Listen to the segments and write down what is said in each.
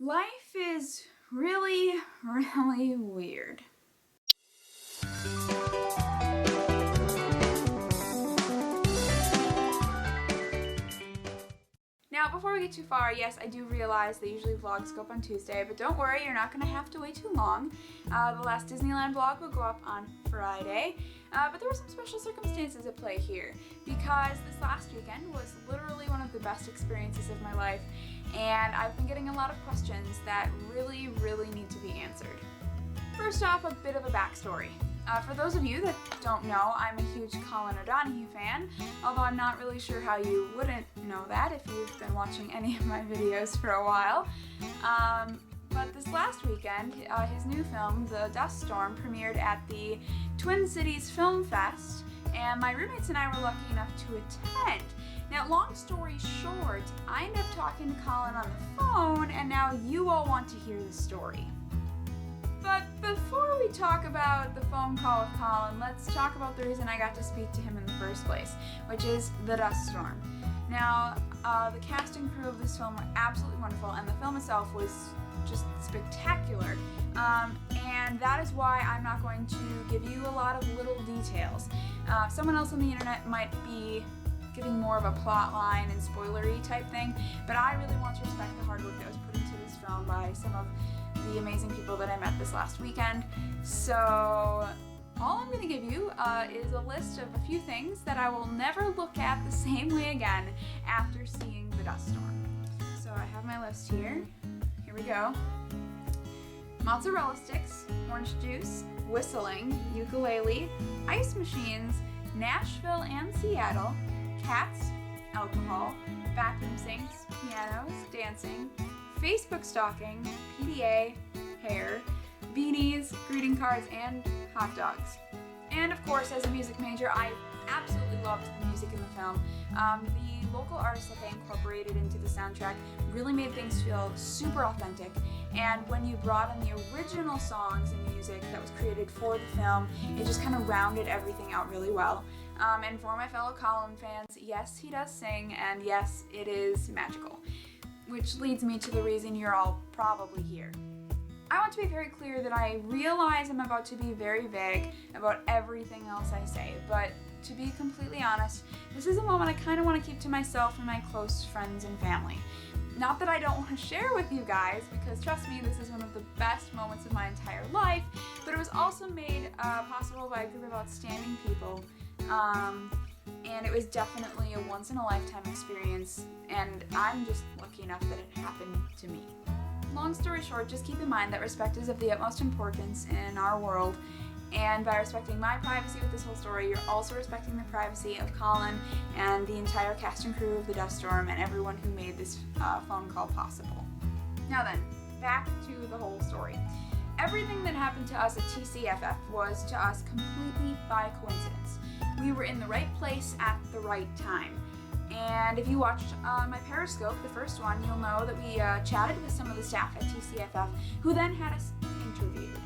Life is really, really weird. Now, before we get too far, yes, I do realize that usually vlogs go up on Tuesday, but don't worry, you're not going to have to wait too long. The last Disneyland vlog will go up on Friday, but there were some special circumstances at play here, because this last weekend was literally one of the best experiences of my life, and I've been getting a lot of questions that really, really need to be answered. First off, a bit of a backstory. For those of you that don't know, I'm a huge Colin O'Donoghue fan, although I'm not really sure how you wouldn't know that if you've been watching any of my videos for a while. But this last weekend, his new film, The Dust Storm, premiered at the Twin Cities Film Fest, and my roommates and I were lucky enough to attend. Now, long story short, I ended up talking to Colin on the phone, and now you all want to hear the story. But before we talk about the phone call with Colin, let's talk about the reason I got to speak to him in the first place, which is The Dust Storm. Now, the cast and crew of this film were absolutely wonderful, and the film itself was just spectacular. And that is why I'm not going to give you a lot of little details. Someone else on the internet might be giving more of a plot line and spoilery type thing, but I really want to respect the hard work that was put into this film by some of the amazing people that I met this last weekend. So all I'm going to give you is a list of a few things that I will never look at the same way again after seeing The Dust Storm. So I have my list here. Here we go. Mozzarella sticks, orange juice, whistling, ukulele, ice machines, Nashville and Seattle, cats, alcohol, bathroom sinks, pianos, dancing, Facebook stalking, PDA, hair, beanies, greeting cards, and hot dogs. And of course, as a music major, I absolutely loved the music in the film. The local artists that they incorporated into the soundtrack really made things feel super authentic, and when you brought in the original songs and music that was created for the film, it just kind of rounded everything out really well. And for my fellow Colin fans, yes, he does sing, and yes, it is magical. Which leads me to the reason you're all probably here. I want to be very clear that I realize I'm about to be very vague about everything else I say, but to be completely honest, this is a moment I kind of want to keep to myself and my close friends and family. Not that I don't want to share with you guys, because trust me, this is one of the best moments of my entire life, but it was also made possible by a group of outstanding people. And it was definitely a once-in-a-lifetime experience, and I'm just lucky enough that it happened to me. Long story short, just keep in mind that respect is of the utmost importance in our world, and by respecting my privacy with this whole story, you're also respecting the privacy of Colin and the entire cast and crew of The Dust Storm and everyone who made this phone call possible. Now then, back to the whole story. Everything that happened to us at TCFF was to us completely by coincidence. We were in the right place at the right time. And if you watched my Periscope, the first one, you'll know that we chatted with some of the staff at TCFF, who then had us interviewed.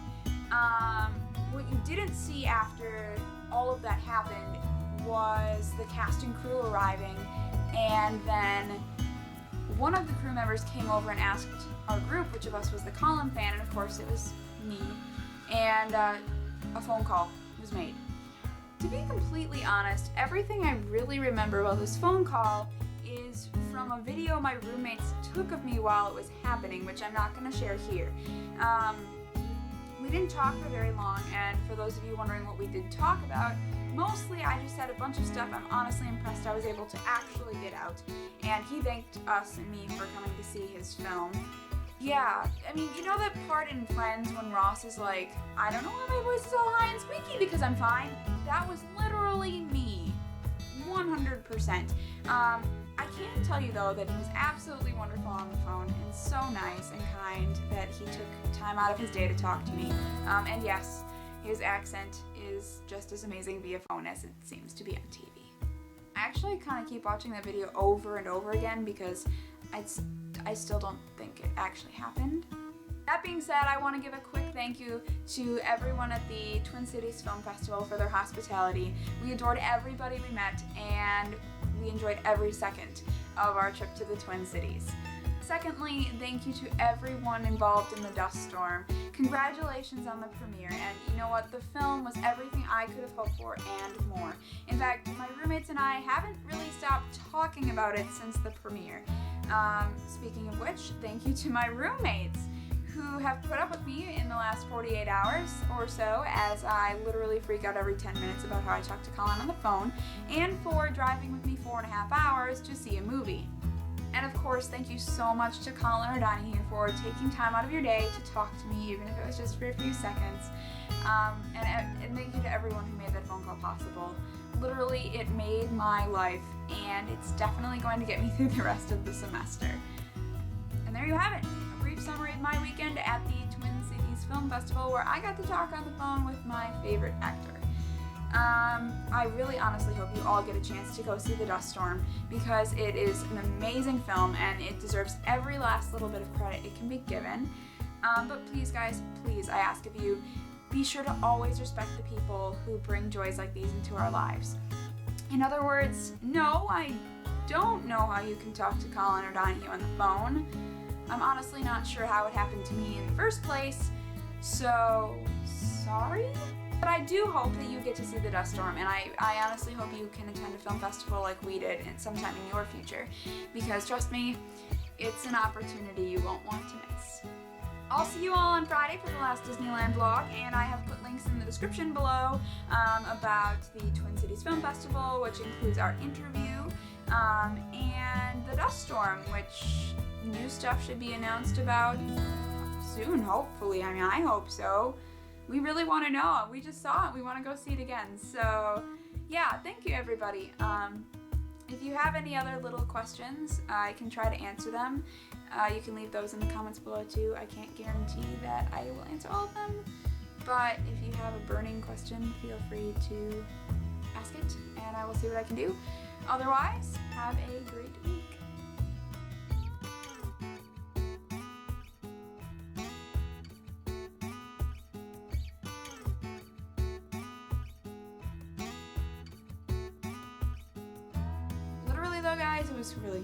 What you didn't see after all of that happened was the cast and crew arriving, and then one of the crew members came over and asked our group which of us was the Colin fan, and of course it was me, and a phone call was made. To be completely honest, everything I really remember about this phone call is from a video my roommates took of me while it was happening, which I'm not going to share here. We didn't talk for very long, and for those of you wondering what we did talk about, mostly I just said a bunch of stuff I'm honestly impressed I was able to actually get out, and he thanked us and me for coming to see his film. Yeah, I mean, you know that part in Friends when Ross is like, I don't know why my voice is all high and squeaky because I'm fine? That was literally me, 100%. I can tell you though that he was absolutely wonderful on the phone and so nice and kind that he took time out of his day to talk to me. And yes, his accent is just as amazing via phone as it seems to be on TV. I actually kind of keep watching that video over and over again because I still don't think it actually happened. That being said, I want to give a quick thank you to everyone at the Twin Cities Film Festival for their hospitality. We adored everybody we met, and we enjoyed every second of our trip to the Twin Cities. Secondly, thank you to everyone involved in the dust storm. Congratulations on the premiere, and you know what? The film was everything I could have hoped for and more. In fact, my roommates and I haven't really stopped talking about it since the premiere. Speaking of which, thank you to my roommates who have put up with me in the last 48 hours or so as I literally freak out every 10 minutes about how I talk to Colin on the phone, and for driving with me 4.5 hours to see a movie. And of course, thank you so much to Colin O'Donoghue for taking time out of your day to talk to me, even if it was just for a few seconds. And thank you to everyone who made that phone call possible. Literally, it made my life, and it's definitely going to get me through the rest of the semester. And there you have it, a brief summary of my weekend at the Twin Cities Film Festival, where I got to talk on the phone with my favorite actor. I really honestly hope you all get a chance to go see The Dust Storm, because it is an amazing film and it deserves every last little bit of credit it can be given. But please guys, please, I ask of you, be sure to always respect the people who bring joys like these into our lives. In other words, no, I don't know how you can talk to Colin O'Donoghue on the phone. I'm honestly not sure how it happened to me in the first place, so sorry? But I do hope that you get to see The Dust Storm, and I honestly hope you can attend a film festival like we did sometime in your future, because trust me, it's an opportunity you won't want to miss. I'll see you all on Friday for the last Disneyland vlog, and I have put links in the description below about the Twin Cities Film Festival, which includes our interview, and The Dust Storm, which new stuff should be announced about soon, hopefully. I mean, I hope so. We really want to know. We just saw it. We want to go see it again. So, yeah, thank you, everybody. If you have any other little questions, I can try to answer them. You can leave those in the comments below, too. I can't guarantee that I will answer all of them. But if you have a burning question, feel free to ask it, and I will see what I can do. Otherwise, have a great week. Though, guys, it was really